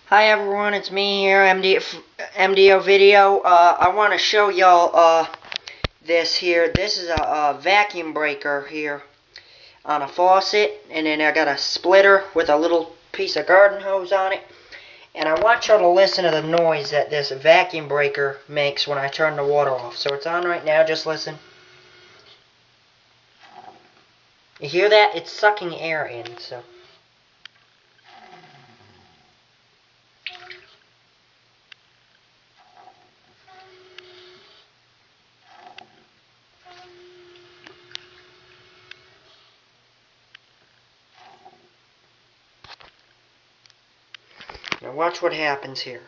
Hi everyone, it's me here, MDO Video. I want to show y'all this here. This is a vacuum breaker here on a faucet, and then I got a splitter with a little piece of garden hose on it. And I want y'all to listen to the noise that this vacuum breaker makes when I turn the water off. So it's on right now, just listen. You hear that? It's sucking air in, so... Now watch what happens here.